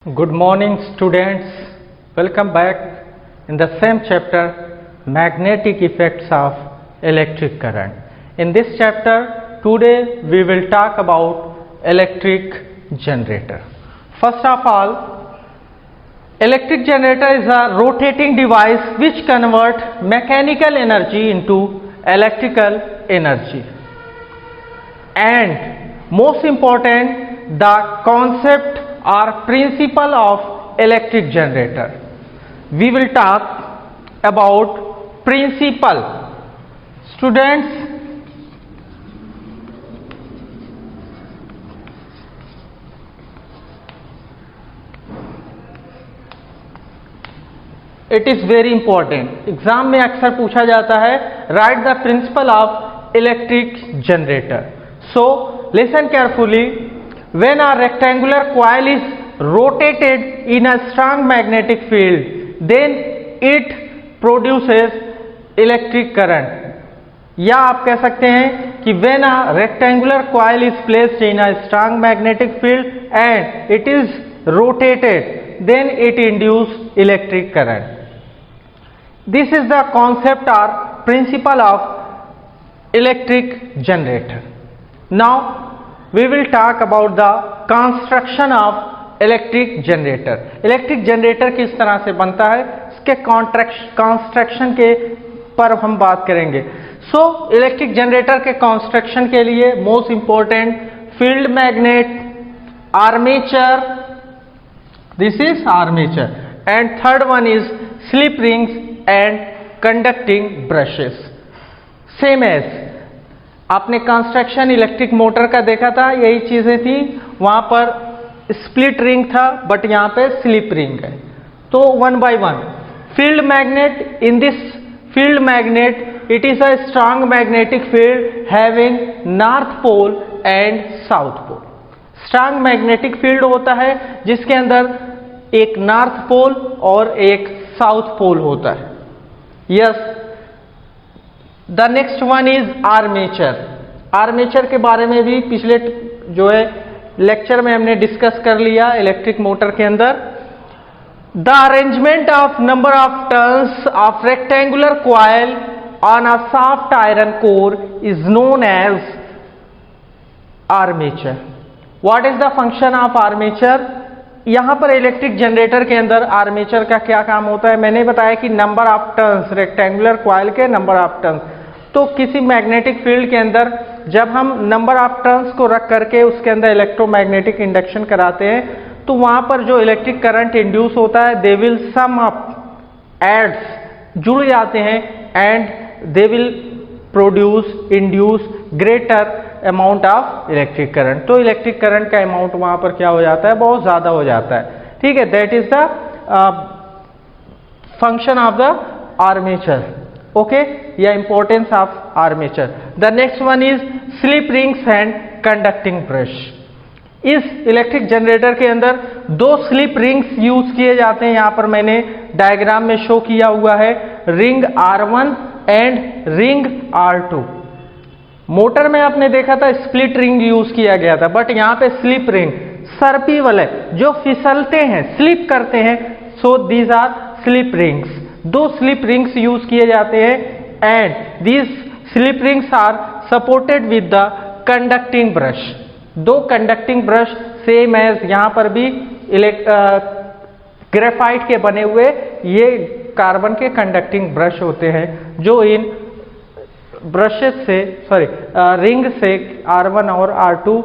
Good morning students, welcome back in the same chapter magnetic effects of electric current. In this chapter today we will talk about electric generator. First of all, electric generator is a rotating device which convert mechanical energy into electrical energy. And most important, the concept or principle of electric generator. We will talk about principle. Students, it is very important. Exam में अक्सर पूछा जाता है, write the principle of electric generator. So listen carefully. When a rectangular coil is rotated in a strong magnetic field, then it produces electric current. या आप कह सकते हैं कि when a rectangular coil is placed in a strong magnetic field and it is rotated, then it induces electric current. This is the concept or principle of electric generator. Now we will talk about the construction of electric generator. Electric generator किस तरह से बनता है, इसके construction के पर हम बात करेंगे. So इलेक्ट्रिक जनरेटर के कंस्ट्रक्शन के लिए most important field magnet, armature, this is armature, and third one is slip rings and conducting brushes. Same as आपने कंस्ट्रक्शन इलेक्ट्रिक मोटर का देखा था, यही चीजें थी. वहां पर स्प्लिट रिंग था बट यहां पे स्लिप रिंग है. तो one by one. Field magnet, in this field magnet it is a strong magnetic field having north pole and south pole. Strong magnetic field होता है जिसके अंदर एक नॉर्थ पोल और एक साउथ पोल होता है. Yes. The next one is armature. Armature के बारे में भी पिछले जो है लेक्चर में हमने डिस्कस कर लिया. इलेक्ट्रिक मोटर के अंदर the arrangement of number of turns of rectangular coil on a soft iron core is known as armature. What is the function of armature? यहां पर इलेक्ट्रिक जनरेटर के अंदर आर्मेचर का क्या काम होता है? मैंने बताया कि number of turns, rectangular coil के नंबर ऑफ टर्न्स. तो किसी मैग्नेटिक फील्ड के अंदर जब हम नंबर ऑफ टर्न्स को रख करके उसके अंदर इलेक्ट्रोमैग्नेटिक इंडक्शन कराते हैं तो वहां पर जो इलेक्ट्रिक करंट इंड्यूस होता है they will sum up adds जुड़ जाते हैं and they will produce induce greater amount of electric current. तो इलेक्ट्रिक करंट का अमाउंट वहां पर क्या हो जाता है, बहुत ज्यादा हो जाता है. ठीक है, that is the function of the armature. Okay, या importance of armature. The next one is slip rings and conducting brush. इस इलेक्ट्रिक जनरेटर के अंदर दो स्लिप रिंग्स यूज किए जाते हैं. यहां पर मैंने डायग्राम में शो किया हुआ है, ring R1 and ring R2. Motor में आपने देखा था स्प्लिट रिंग यूज किया गया था, बट यहां पे स्लिप रिंग, सर्पिवल है, जो फिसलते हैं, स्लिप करते हैं. So these are slip rings. दो स्लिप रिंग्स यूज किए जाते हैं and these slip rings are supported with the conducting brush. दो कंडक्टिंग ब्रश सेम एज यहां पर भी ग्रेफाइट के बने हुए ये कार्बन के कंडक्टिंग ब्रश होते हैं जो इन ब्रशेस से रिंग से R1 और R2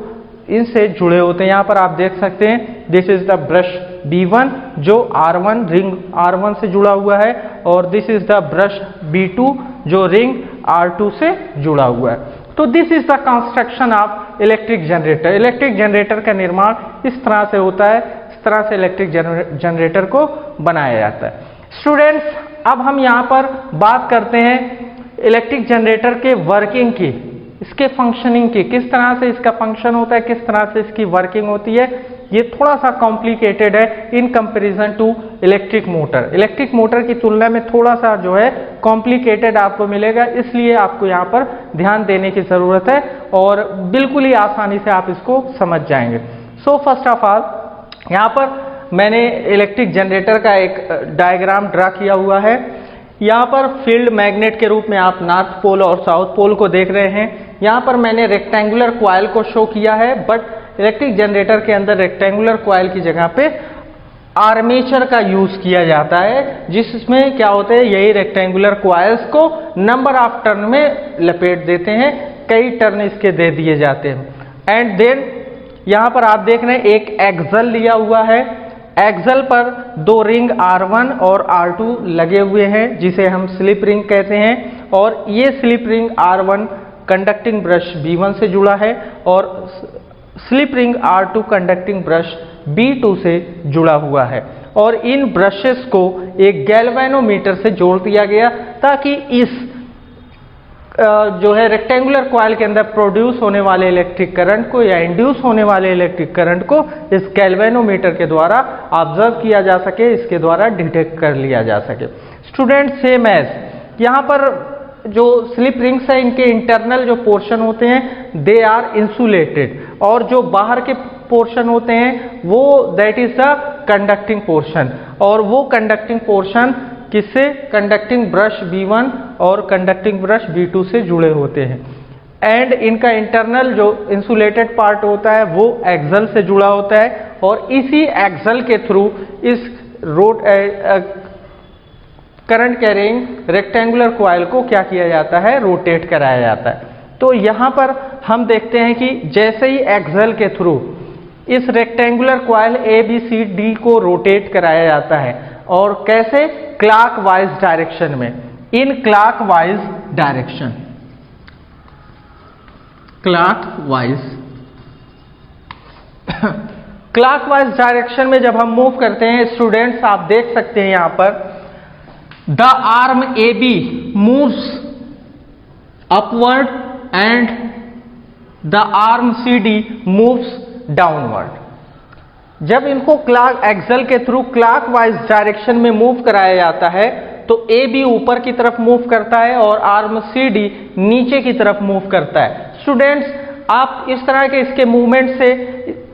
इनसे जुड़े होते हैं. यहां पर आप देख सकते हैं this is the brush B1 जो R1 रिंग R1 से जुड़ा हुआ है और this is the brush B2 जो रिंग R2 से जुड़ा हुआ है. तो this is the construction of electric generator. Electric generator का निर्माण इस तरह से होता है, इस तरह से इलेक्ट्रिक जनरेटर को बनाया जाता है. स्टूडेंट्स, अब हम यहां पर बात करते हैं इलेक्ट्रिक जनरेटर के वर्किंग की, इसके फंक्शनिंग की. किस तरह से इसका फंक्शन होता है, किस तरह से इसकी वर्किंग होती है. ये थोड़ा सा कॉम्प्लिकेटेड है in comparison to electric motor. Electric motor की तुलना में थोड़ा सा जो है कॉम्प्लिकेटेड आपको मिलेगा, इसलिए आपको यहाँ पर ध्यान देने की जरूरत है और बिल्कुल ही आसानी से आप इसको समझ जाएंगे. सो फर्स्ट ऑफ ऑल यहाँ पर मैंने इलेक्ट्रिक जनरेटर का एक डायग्राम ड्रा किया हुआ है। यहाँ पर फील्ड मैग्नेट के रूप में आप नॉर्थ पोल और साउथ पोल को देख रहे हैं। यहाँ पर मैंने रेक्टेंगुलर कॉइल को शो किया है, बट इलेक्ट्रिक जनरेटर के अंदर रेक्टेंगुलर कॉइल की जगह पे आर्मेचर का यूज किया जाता है, जिसमें क्या होता है, यही रेक्टेंगुलर कॉइल्स को नंबर ऑफ टर्न में लपेट देते हैं, कई टर्न इसके दे दिए जाते हैं। एंड देन यहाँ पर आप देख रहे हैं एक एक्सल लिया हुआ है। एक्सल पर दो रिंग R1 और R2 लगे हुए हैं, जिसे हम स्लिप रिंग कहते हैं, और ये slip ring R1 conducting brush B1 से जुड़ा है और slip ring R2 conducting brush B2 से जुड़ा हुआ है। और इन ब्रशेस को एक गैल्वेनोमीटर से जोड़ दिया गया ताकि इस जो है रेक्टेंगुलर कॉइल के अंदर प्रोड्यूस होने वाले इलेक्ट्रिक करंट को या इंड्यूस होने वाले इलेक्ट्रिक करंट को इस गैल्वेनोमीटर के द्वारा ऑब्जर्व किया जा सके, इसके द्वारा डिटेक्ट कर लिया जा सके। स्टूडेंट, सेम एज यहाँ पर जो स्लिप रिंग्स है, इनके इंटरनल जो पोर्शन होते हैं दे आर इंसुलेटेड, और जो बाहर के पोर्शन होते हैं वो that is the conducting portion, और वो कंडक्टिंग पोर्शन किससे, कंडक्टिंग ब्रश B1 और कंडक्टिंग ब्रश B2 से जुड़े होते हैं। एंड इनका इंटरनल जो इंसुलेटेड पार्ट होता है वो एक्सल से जुड़ा होता है, और इसी एक्सल के थ्रू इस करंट कैरिंग रेक्टेंगुलर कॉइल को क्या किया जाता है, रोटेट कराया जाता है। तो यहाँ पर हम देखते हैं कि जैसे ही एक्सल के थ्रू इस रेक्टेंगुलर कॉइल ABCD को रोटेट कराया जाता है, और कैसे, क्लॉकवाइज डायरेक्शन में, in clockwise direction, clockwise direction में जब हम मूव करते हैं स्टूडेंट्स, आप देख सकते हैं यहाँ पर the arm AB moves upward and the arm CD moves downward. जब इनको क्लॉक एक्सल के थ्रू क्लॉकवाइज डायरेक्शन में मूव कराया जाता है तो AB ऊपर की तरफ मूव करता है और आर्म CD नीचे की तरफ मूव करता है। स्टूडेंट्स, आप इस तरह के इसके मूवमेंट से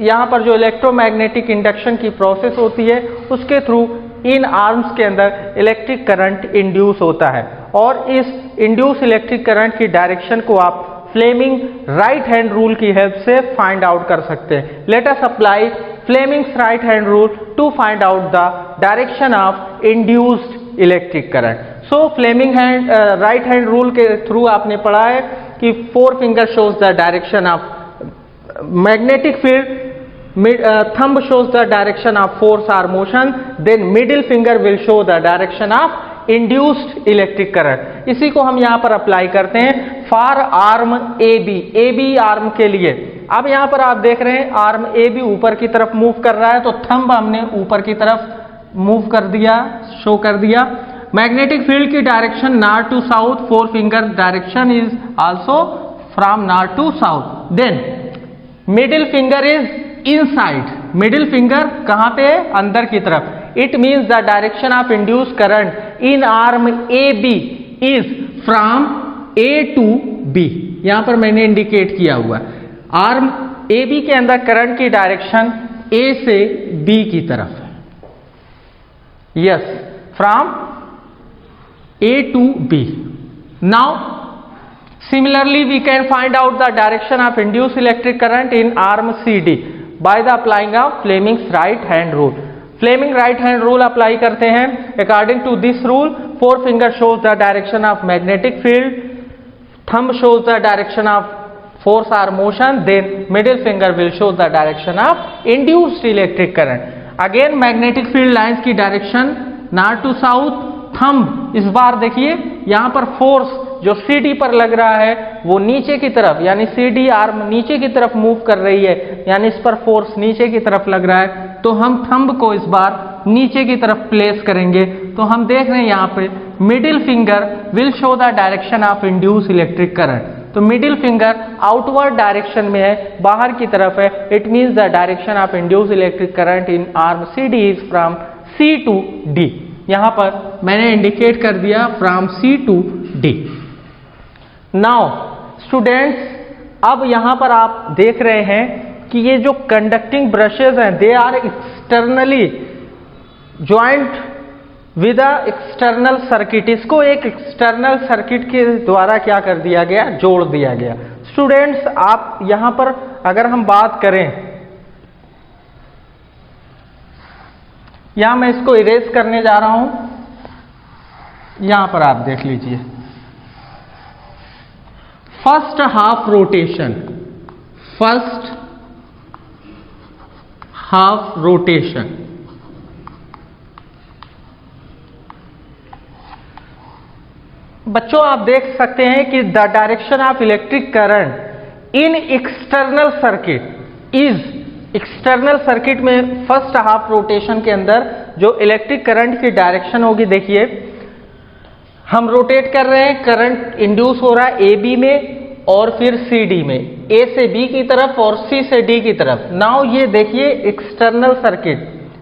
यहाँ पर जो इलेक्ट्रोमैग्नेटिक इंडक्शन की प्रोसेस होती है उसके थ्रू इन आर्म्स के अंदर इलेक्ट्रिक करंट इंड्यूस होता है, और इस इंड्यूस इलेक्ट्रिक करंट की डायरेक्शन को आप फ्लेमिंग राइट हैंड रूल की हेल्प से फाइंड आउट कर सकते हैं। Let us apply Fleming's right hand rule to find out the direction of induced electric current. So Fleming right hand rule के through आपने पढ़ा है कि 4 finger shows the direction of magnetic field, thumb shows the direction of force or motion, then middle finger will show the direction of induced electric current। इसी को हम यहाँ पर अप्लाई करते हैं फॉर आर्म AB आर्म के लिए। अब यहाँ पर आप देख रहे हैं आर्म AB ऊपर की तरफ मूव कर रहा है, तो थंब हमने ऊपर की तरफ मूव कर दिया, शो कर दिया। मैग्नेटिक फील्ड की direction north to south, 4 finger direction is also from north to south. Then middle finger is inside, middle finger कहां पे है, अंदर की तरफ। It means the direction of induce current in arm AB is from A to B। यहां पर मैंने indicate किया हुआ है आर्म AB के अंदर करंट की डायरेक्शन A से B की तरफ है। Yes, from A to B। Now similarly we can find out the direction of induced electric current in arm CD by the applying of Fleming's right hand rule। Fleming right hand rule apply करते हैं। According to this rule, 4 finger shows the direction of magnetic field, thumb shows the direction of force or motion, then middle finger will show the direction of induced electric current। Again magnetic field lines की direction north to south, thumb इस बार देखिए यहाँ पर force जो CD पर लग रहा है वो नीचे की तरफ, यानी CD आर्म नीचे की तरफ मूव कर रही है, यानी इस पर फोर्स नीचे की तरफ लग रहा है, तो हम थंब को इस बार नीचे की तरफ प्लेस करेंगे। तो हम देख रहे हैं यहाँ पे middle finger will show the direction of induce electric current. तो मिडिल फिंगर आउटवर्ड डायरेक्शन में है, बाहर की तरफ है। It means the direction of induce electric current in arm CD is from C to D। यहाँ पर मैंने इंडिकेट कर दिया from C to D। Now students, अब यहाँ पर आप देख रहे हैं कि ये जो कंडक्टिंग ब्रशेज हैं they are externally joint with a external circuit, इसको एक एक्सटर्नल सर्किट के द्वारा क्या कर दिया गया, जोड़ दिया गया। स्टूडेंट्स आप यहां पर अगर हम बात करें, यहां मैं इसको इरेज करने जा रहा हूं, यहां पर आप देख लीजिए first half rotation, first half rotation, बच्चों आप देख सकते हैं कि the direction of electric current in external circuit is, external circuit में फर्स्ट हाफ रोटेशन के अंदर जो इलेक्ट्रिक करंट की डायरेक्शन होगी, देखिए हम रोटेट कर रहे हैं, करंट इंड्यूस हो रहा है ए बी में और फिर सी डी में, ए से बी की तरफ और सी से डी की तरफ। नाउ ये देखिए एक्सटर्नल सर्किट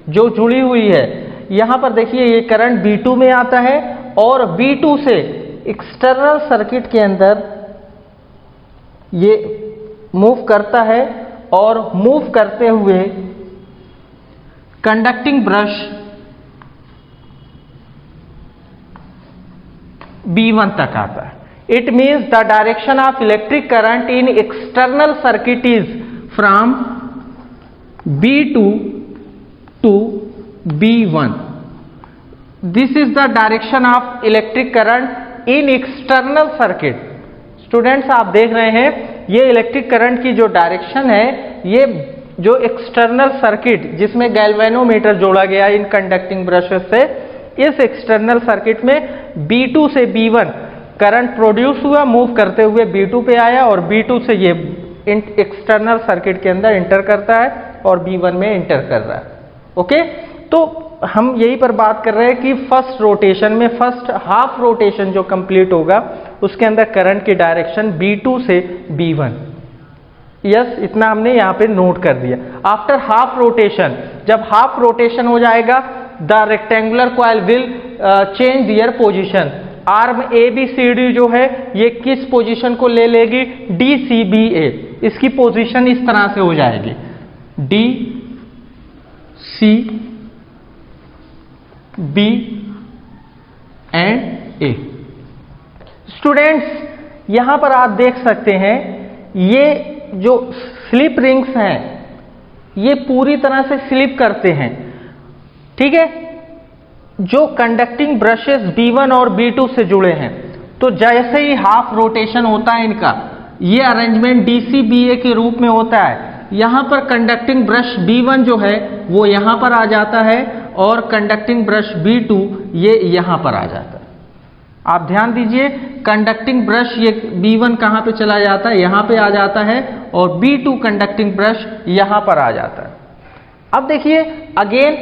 जो जुड़ी हुई है, यहां पर देखिए ये करंट B2 में आता है और B2 से एक्सटर्नल सर्किट के अंदर ये मूव करता है और मूव करते हुए कंडक्टिंग ब्रश B1 तक आता है। It means the direction of electric current in external circuit is from B2 to B1। This is the direction of electric current in external circuit. Students आप देख रहे हैं ये इलेक्ट्रिक करंट की जो डायरेक्शन है, ये जो एक्सटर्नल सर्किट जिसमें गैल्वेनोमीटर जोड़ा गया इन कंडक्टिंग ब्रशेस से, इस एक्सटर्नल सर्किट में B2 से B1 करंट प्रोड्यूस हुआ, मूव करते हुए B2 पे आया और B2 से ये एक्सटर्नल सर्किट के अंदर इंटर करता है और B1 में इंटर कर रहा है। ओके, तो हम यही पर बात कर रहे हैं कि फर्स्ट रोटेशन में, फर्स्ट हाफ रोटेशन जो कंप्लीट होगा उसके अंदर करंट की डायरेक्शन B2 से B1। यस, इतना हमने यहां पे नोट कर दिया। आफ्टर हाफ रोटेशन, जब हाफ रोटेशन हो जाएगा, the rectangular coil will change their position. Arm ABCD जो है ये किस पोजीशन को ले लेगी, DCBA। इसकी पोजीशन इस तरह से हो जाएगी DCB एंड A। स्टूडेंट्स यहां पर आप देख सकते हैं ये जो स्लिप रिंग्स हैं ये पूरी तरह से स्लिप करते हैं, ठीक है, जो कंडक्टिंग ब्रशेस B1 और B2 से जुड़े हैं। तो जैसे ही हाफ रोटेशन होता है इनका, ये अरेंजमेंट DCBA के रूप में होता है। यहां पर कंडक्टिंग ब्रश B1 जो है वो यहां पर आ जाता है और कंडक्टिंग ब्रश B2 ये यहां पर आ जाता है। आप ध्यान दीजिए, कंडक्टिंग ब्रश ये B1 कहां पे चला जाता है, यहां पे आ जाता है और B2 कंडक्टिंग ब्रश यहां पर आ जाता है। अब देखिए again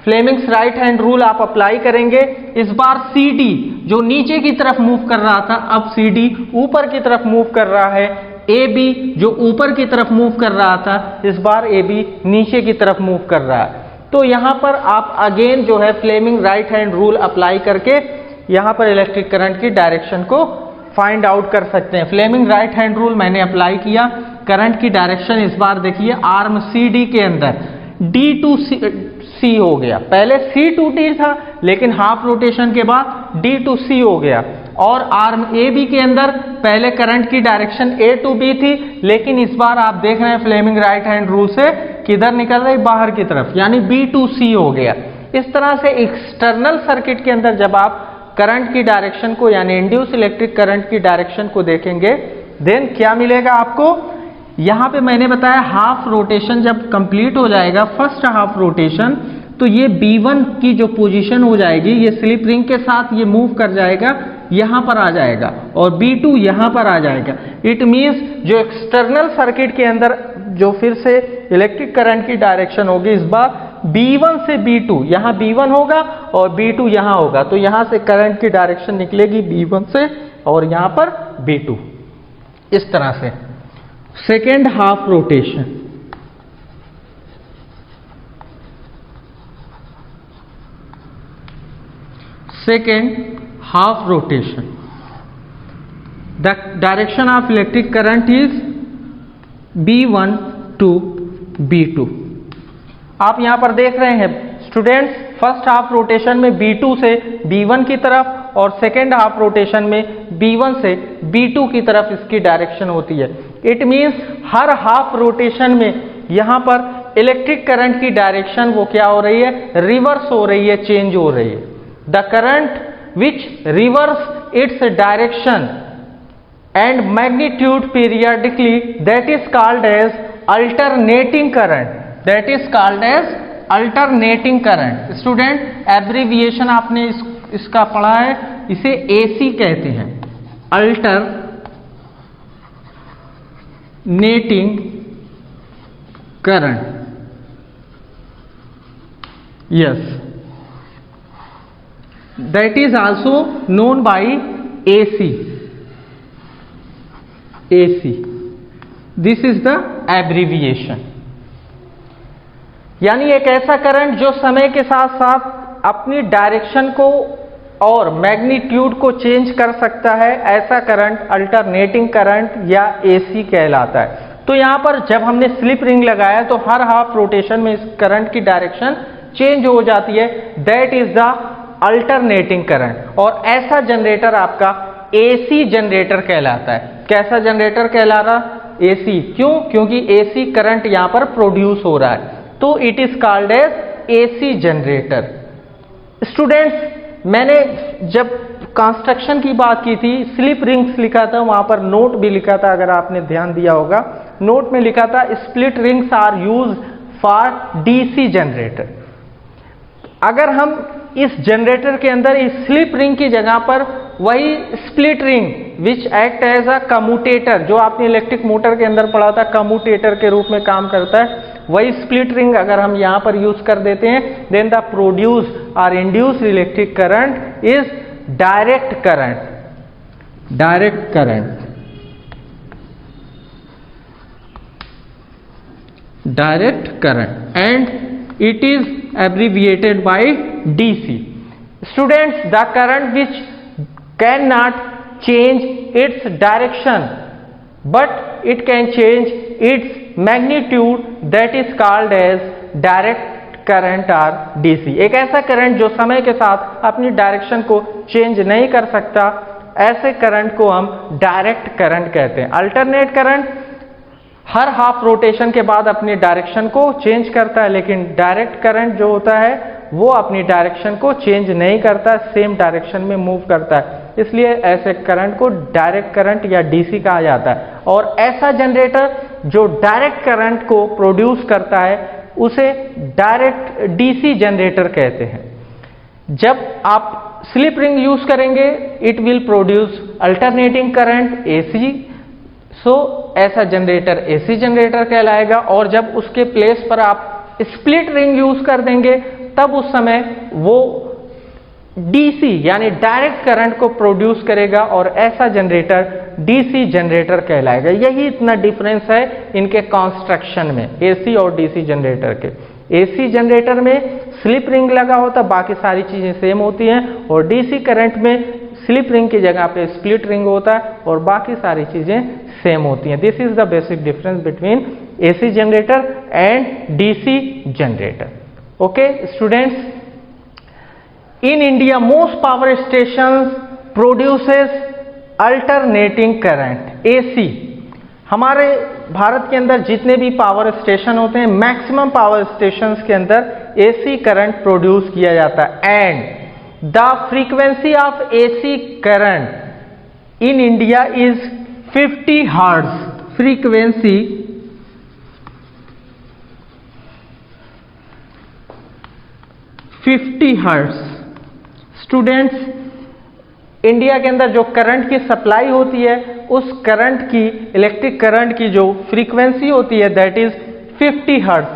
Fleming's right hand rule आप अप्लाई करेंगे। इस बार CD जो नीचे की तरफ मूव कर रहा था, अब CD ऊपर की तरफ मूव कर रहा है। AB जो ऊपर की तरफ मूव कर रहा था, इस बार AB नीचे की तरफ मूव कर रहा है। तो यहां पर आप अगेन जो है Fleming right hand rule apply करके यहां पर इलेक्ट्रिक करंट की डायरेक्शन को फाइंड आउट कर सकते हैं। फ्लेमिंग राइट हैंड रूल मैंने अप्लाई किया, करंट की डायरेक्शन इस बार देखिए आर्म CD के अंदर D टू C हो गया। पहले C टू D था लेकिन हाफ रोटेशन के बाद D टू C हो गया। और आर्म AB के अंदर पहले करंट की डायरेक्शन A टू B थी, लेकिन इस बार आप देख रहे हैं फ्लेमिंग राइट हैंड रूल से किधर निकल रही, बाहर की तरफ, यानी B टू C हो गया। इस तरह से एक्सटर्नल सर्किट के अंदर जब आप करंट की डायरेक्शन को यानी इंड्यूस इलेक्ट्रिक करंट की डायरेक्शन को देखेंगे, देन क्या मिलेगा आपको, यहां पे मैंने बताया हाफ रोटेशन जब कंप्लीट हो जाएगा, फर्स्ट हाफ रोटेशन, तो ये B1 की जो पोजीशन हो जाएगी, ये स्लिप रिंग के साथ ये मूव कर जाएगा, यहां पर आ जाएगा और B2 यहां पर आ जाएगा। इट मींस जो एक्सटर्नल सर्किट के अंदर जो फिर से इलेक्ट्रिक करंट की डायरेक्शन होगी, इस बार B1 से B2, यहां B1 होगा और B2 यहां होगा, तो यहां से करंट की डायरेक्शन निकलेगी B1 से और यहां पर B2। इस तरह से second half rotation, second half rotation, the direction of electric current is B1 to B2। आप यहाँ पर देख रहे हैं स्टूडेंट्स, फर्स्ट हाफ रोटेशन में B2 से B1 की तरफ और सेकेंड हाफ रोटेशन में B1 से B2 की तरफ इसकी डायरेक्शन होती है। It means her half rotation में यहाँ पर इलेक्ट्रिक करंट की डायरेक्शन वो क्या हो रही है, रिवर्स हो रही है, चेंज हो रही है। The current which reverse its direction and magnitude periodically, that is called as alternating current, that is called as alternating current। Student abbreviation आपने इसका पढ़ा है, इसे AC कहते हैं, alternating current। yes, that is also known by AC। This is the abbreviation. यानी एक ऐसा करंट जो समय के साथ साथ अपनी डायरेक्शन को और मैग्नीट्यूड को चेंज कर सकता है, ऐसा करंट अल्टरनेटिंग करंट या AC कहलाता है। तो यहां पर जब हमने स्लिप रिंग लगाया तो हर हाफ रोटेशन में इस करंट की डायरेक्शन चेंज हो जाती है, that is the alternating current. और ऐसा जनरेटर आपका AC जनरेटर कहलाता है। कैसा जनरेटर कहला रहा, AC। क्यों? क्योंकि AC करंट यहां पर प्रोड्यूस हो रहा है, तो it is called as AC generator. Students, मैंने जब कंस्ट्रक्शन की बात की थी, स्लिप रिंग्स लिखा था, वहां पर नोट भी लिखा था, अगर आपने ध्यान दिया होगा, नोट में लिखा था split rings are use for DC generator. अगर हम इस जनरेटर के अंदर इस स्लिप रिंग की जगह पर वही split ring which act as a commutator, जो आपने इलेक्ट्रिक मोटर के अंदर पढ़ा था, कम्यूटेटर के रूप में काम करता है, वही स्प्लिट रिंग अगर हम यहां पर यूज कर देते हैं, देन द प्रोड्यूस और induce electric current is direct current. Direct current, direct current, and it is abbreviated by DC। Students, the current which cannot change its direction but it can change its magnitude, that is called as direct current or DC। एक ऐसा current जो समय के साथ अपनी direction को change नहीं कर सकता, ऐसे करंट को हम डायरेक्ट करंट कहते हैं। अल्टरनेट करंट हर हाफ रोटेशन के बाद अपनी डायरेक्शन को चेंज करता है, लेकिन डायरेक्ट करंट जो होता है वो अपनी डायरेक्शन को चेंज नहीं करता, सेम डायरेक्शन में मूव करता है, इसलिए ऐसे करंट को डायरेक्ट करंट या DC कहा जाता है। और ऐसा जनरेटर जो डायरेक्ट करंट को प्रोड्यूस करता है उसे डायरेक्ट DC जनरेटर कहते हैं। जब आप स्लिप रिंग यूज करेंगे, it will produce alternating current AC, सो ऐसा जनरेटर AC जनरेटर कहलाएगा। और जब उसके प्लेस पर आप स्प्लिट रिंग यूज कर देंगे, तब उस समय वो DC यानी डायरेक्ट करंट को प्रोड्यूस करेगा और ऐसा जनरेटर DC जनरेटर कहलाएगा। यही इतना डिफरेंस है इनके कंस्ट्रक्शन में, AC और DC जनरेटर के। AC जनरेटर में स्लिप रिंग लगा होता, बाकी सारी चीजें सेम होती हैं, और DC करंट में स्लिप रिंग की जगह पे स्प्लिट रिंग होता है और बाकी सारी चीजें सेम होती हैं। This is the basic difference between AC generator and DC generator. Okay students, in India most power stations produces alternating current AC। हमारे भारत के अंदर जितने भी पावर स्टेशन होते हैं, मैक्सिमम पावर स्टेशंस के अंदर AC करंट प्रोड्यूस किया जाता है। And the frequency of AC current in India is 50 hertz. Frequency 50 hertz. Students, India के अंदर जो करंट की सप्लाई होती है, उस करंट की, इलेक्ट्रिक करंट की जो फ्रीक्वेंसी होती है, दैट इज 50 हर्ट्ज।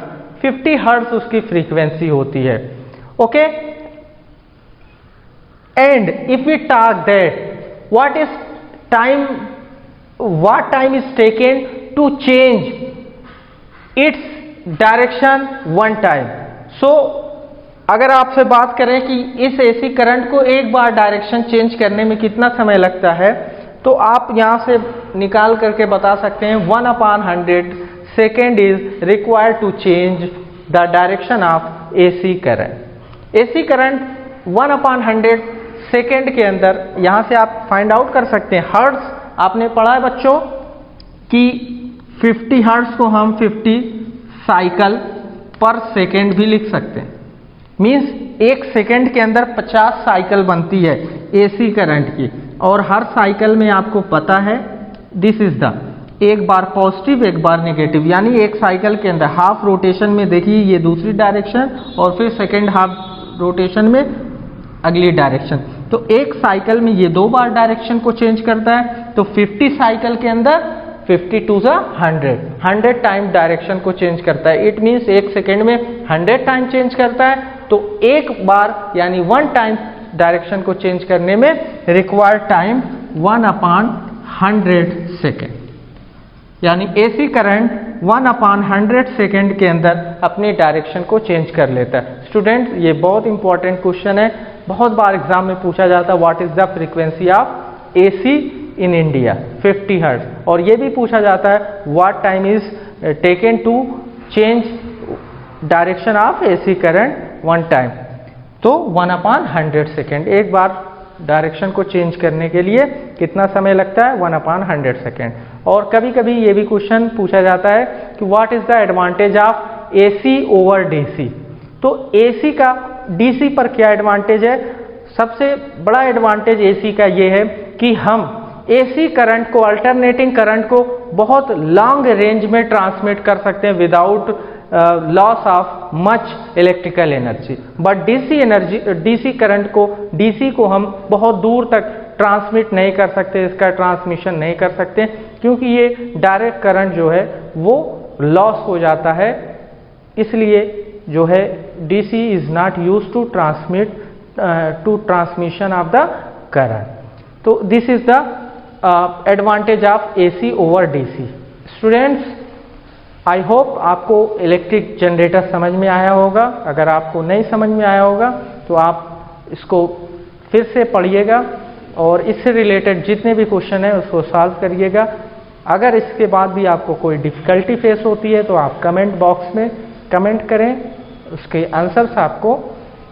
50 हर्ट्ज उसकी फ्रीक्वेंसी होती है। Okay, and if we talk that what time is taken to change its direction one time। so अगर आपसे बात करें कि इस AC करंट को एक बार डायरेक्शन चेंज करने में कितना समय लगता है, तो आप यहां से निकाल करके बता सकते हैं 1/100 second is required to change the direction of AC current. AC current 1/100 second के अंदर, यहाँ से आप फाइंड आउट कर सकते हैं। हर्ट्ज आपने पढ़ा है बच्चों कि 50 हर्ट्ज को हम 50 साइकिल पर सेकेंड भी लिख सकते हैं। मीन्स एक सेकेंड के अंदर 50 साइकिल बनती है AC करंट की, और हर साइकिल में आपको पता है दिस इज द, एक बार पॉजिटिव एक बार नेगेटिव, यानी एक साइकिल के अंदर हाफ रोटेशन में देखिए ये दूसरी डायरेक्शन, और फिर सेकेंड हाफ रोटेशन में अगली डायरेक्शन। तो एक साइकिल में ये 2 बार डायरेक्शन को चेंज करता है। तो 50 साइकिल के अंदर 50 टू 100 टाइम डायरेक्शन को चेंज करता है। इट मीन्स एक सेकेंड में 100 टाइम चेंज करता है। तो एक बार यानी 1 टाइम डायरेक्शन को चेंज करने में रिक्वायर्ड टाइम 1/100 सेकेंड, यानी AC करंट 1/100 सेकेंड के अंदर अपनी डायरेक्शन को चेंज कर लेता है। स्टूडेंट, ये बहुत इंपॉर्टेंट क्वेश्चन है, बहुत बार एग्जाम में पूछा जाता है what is the frequency of AC in India 50 hertz, और ये भी पूछा जाता है what time is taken to change direction of AC current 1 time. तो 1/100 सेकेंड, एक बार डायरेक्शन को चेंज करने के लिए कितना समय लगता है? 1/100 सेकेंड। और कभी कभी ये भी क्वेश्चन पूछा जाता है कि what is the advantage of AC over DC। तो AC का DC पर क्या एडवांटेज है? सबसे बड़ा एडवांटेज AC का ये है कि हम AC करंट को, अल्टरनेटिंग करंट को बहुत लॉन्ग रेंज में ट्रांसमिट कर सकते हैं without loss of much electrical energy. But DC current को, DC को हम बहुत दूर तक ट्रांसमिट नहीं कर सकते, इसका ट्रांसमिशन नहीं कर सकते, क्योंकि ये डायरेक्ट करंट जो है वो लॉस हो जाता है। इसलिए जो है DC is not use to transmission of the current. तो this is the advantage of AC over DC। Students, I hope आपको इलेक्ट्रिक जनरेटर समझ में आया होगा। अगर आपको नहीं समझ में आया होगा तो आप इसको फिर से पढ़िएगा और इससे रिलेटेड जितने भी क्वेश्चन हैं उसको सॉल्व करिएगा। अगर इसके बाद भी आपको कोई डिफ़िकल्टी फेस होती है तो आप कमेंट बॉक्स में कमेंट करें, उसके आंसर्स आपको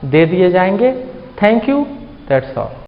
दे दिए जाएंगे। Thank you, that's all.